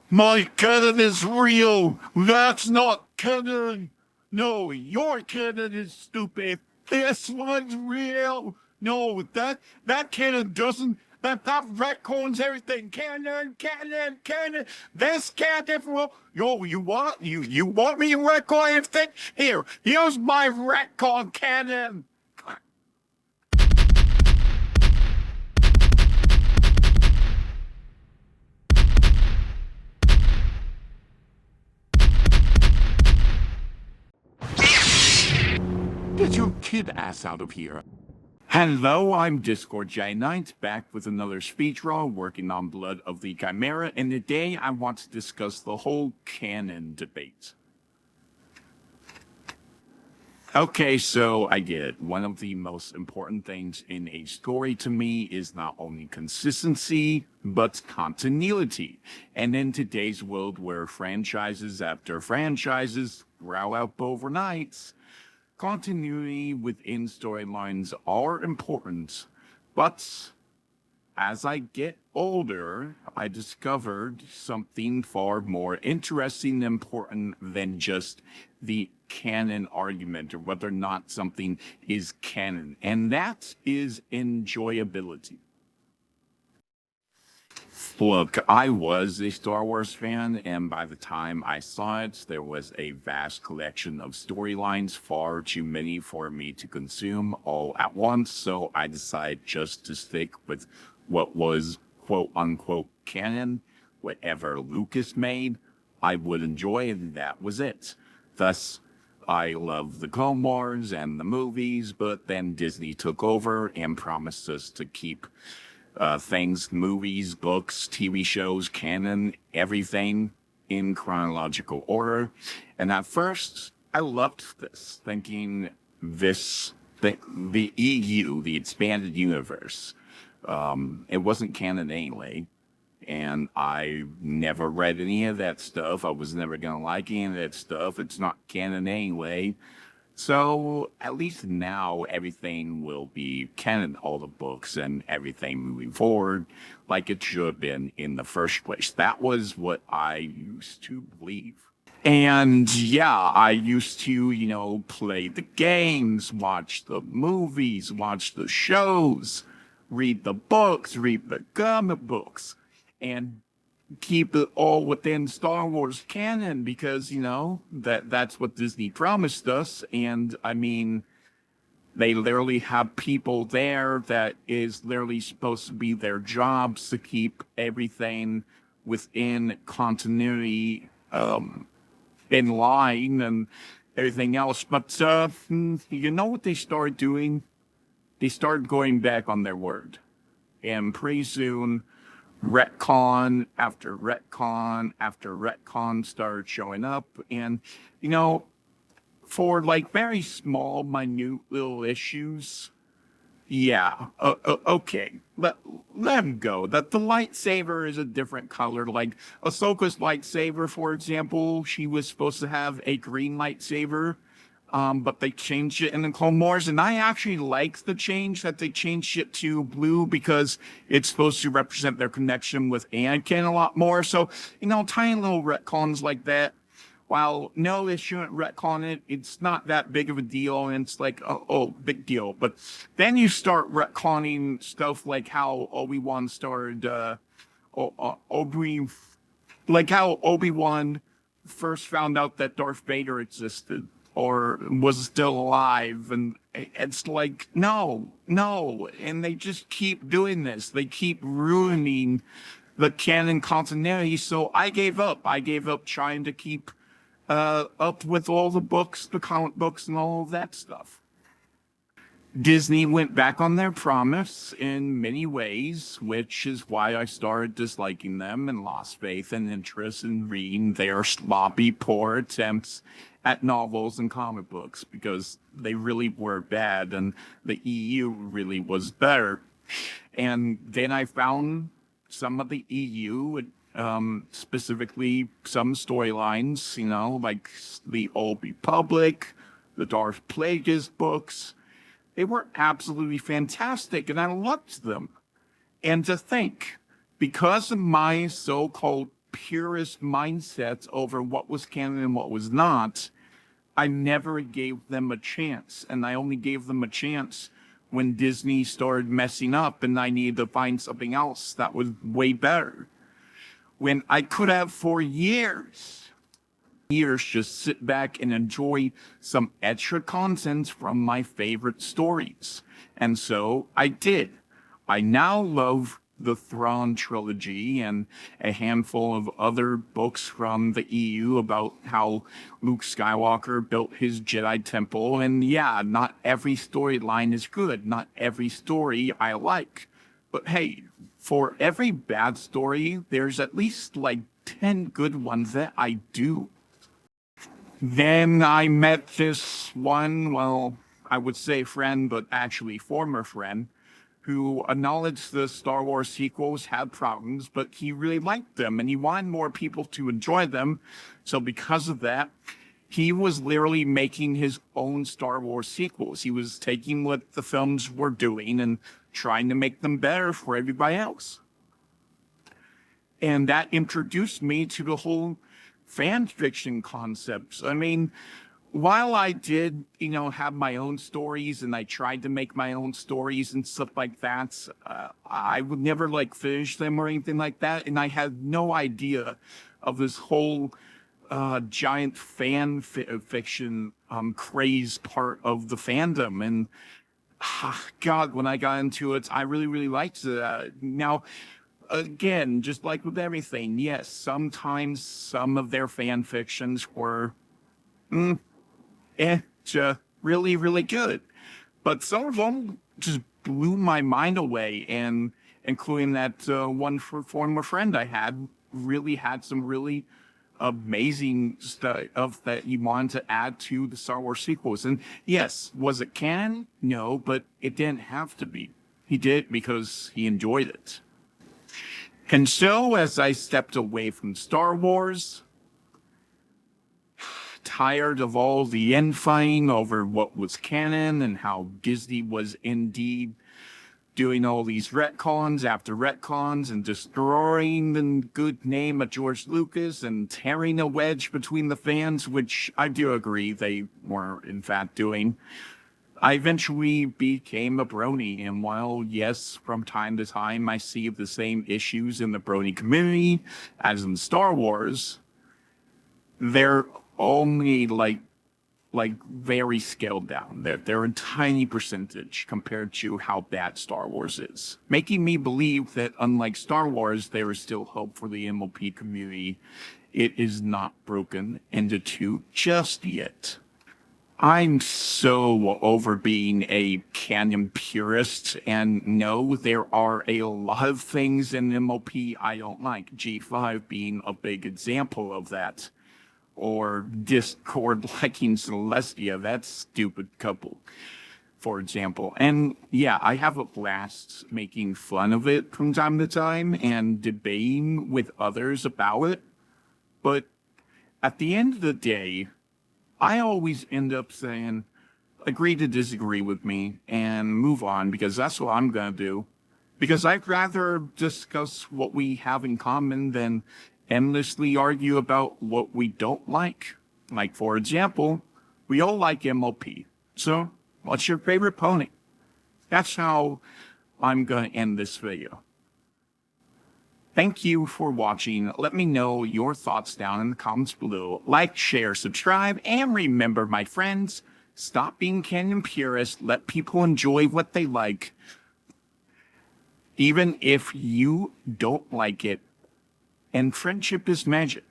My Canon is real. That's not Canon. No, your Canon is stupid. This one's real. No, that Canon doesn't. That retcons everything. Canon. This Canon. Well, yo, you want me to retcon everything? Here's my retcon Canon. Get your kid ass out of here. Hello, I'm Discord J9, back with another speedrun working on Blood of the Chimera, and today I want to discuss the whole canon debate. Okay, so I get it. One of the most important things in a story to me is not only consistency, but continuity. And in today's world where franchises after franchises grow up overnight, continuity within storylines are important, but as I get older, I discovered something far more interesting and important than just the canon argument or whether or not something is canon, and that is enjoyability. Look, I was a Star Wars fan, and by the time I saw it, there was a vast collection of storylines, far too many for me to consume all at once, so I decided just to stick with what was quote-unquote canon. Whatever Lucas made, I would enjoy, and that was it. Thus, I love the Clone Wars and the movies, but then Disney took over and promised us to keep things, movies, books, TV shows, canon, everything in chronological order. And at first, I loved this, thinking the EU, the expanded universe, it wasn't canon anyway. And I never read any of that stuff. I was never going to like any of that stuff. It's not canon anyway. So at least now everything will be canon, all the books and everything moving forward, like it should have been in the first place. That was what I used to believe. And yeah, I used to, play the games, watch the movies, watch the shows, read the books, read the comic books, and keep it all within Star Wars canon because, that's what Disney promised us. And I mean, they literally have people there that is literally supposed to be their jobs to keep everything within continuity, in line and everything else. But, you know what they started doing? They started going back on their word. And pretty soon, retcon after retcon after retcon started showing up, and for like very small minute little issues, yeah, okay, let them go. That the lightsaber is a different color. Like Ahsoka's lightsaber, for example, she was supposed to have a green lightsaber, but they changed it in the Clone Wars, and I actually like the change that they changed it to blue because it's supposed to represent their connection with Anakin a lot more. So, tiny little retcons like that. While no, they shouldn't retcon it. It's not that big of a deal, and it's like, oh, big deal. But then you start retconning stuff like how Obi-Wan started, like how Obi-Wan first found out that Darth Vader existed or was still alive, and it's like, no, and they just keep doing this. They keep ruining the canon continuity, so I gave up. I gave up trying to keep up with all the books, the comic books, and all of that stuff. Disney went back on their promise in many ways, which is why I started disliking them and lost faith and interest in reading their sloppy, poor attempts at novels and comic books, because they really were bad and the EU really was better. And then I found some of the EU, specifically some storylines, like the Old Republic, the Darth Plagueis books. They were absolutely fantastic, and I loved them. And to think, because of my so-called purist mindset over what was canon and what was not, I never gave them a chance. And I only gave them a chance when Disney started messing up and I needed to find something else that was way better. When I could have for years just sit back and enjoy some extra content from my favorite stories. And so I did. I now love the Thrawn trilogy and a handful of other books from the EU about how Luke Skywalker built his Jedi temple. And yeah, not every storyline is good. Not every story I like. But hey, for every bad story, there's at least like 10 good ones that I do. Then I met this one, well, I would say friend, but actually former friend, who acknowledged the Star Wars sequels had problems, but he really liked them and he wanted more people to enjoy them. So because of that, he was literally making his own Star Wars sequels. He was taking what the films were doing and trying to make them better for everybody else. And that introduced me to the whole fan fiction concepts. I mean, while I did, have my own stories and I tried to make my own stories and stuff like that, I would never finish them or anything like that. And I had no idea of this whole giant fan fiction craze part of the fandom. And God, when I got into it, I really, really liked it. Now, again, just like with everything, yes, sometimes some of their fan fictions were really, really good. But some of them just blew my mind away, and including that one former friend I had really had some really amazing stuff that he wanted to add to the Star Wars sequels. And yes, was it canon? No, but it didn't have to be. He did it because he enjoyed it. And so, as I stepped away from Star Wars, tired of all the infighting over what was canon and how Disney was indeed doing all these retcons after retcons and destroying the good name of George Lucas and tearing a wedge between the fans, which I do agree they were in fact doing, I eventually became a brony. And while, yes, from time to time I see the same issues in the brony community as in Star Wars, they're only very scaled down. They're a tiny percentage compared to how bad Star Wars is, making me believe that unlike Star Wars, there is still hope for the MLP community. It is not broken into two just yet. I'm so over being a canon purist, and no, there are a lot of things in MLP I don't like, G5 being a big example of that. Or Discord liking Celestia, that stupid couple, for example. And yeah, I have a blast making fun of it from time to time and debating with others about it. But at the end of the day, I always end up saying, agree to disagree with me and move on, because that's what I'm going to do. Because I'd rather discuss what we have in common than endlessly argue about what we don't like. Like, for example, we all like MLP. So, what's your favorite pony? That's how I'm going to end this video. Thank you for watching. Let me know your thoughts down in the comments below. Like, share, subscribe, and remember, my friends, stop being canon purists. Let people enjoy what they like. Even if you don't like it. And friendship is magic.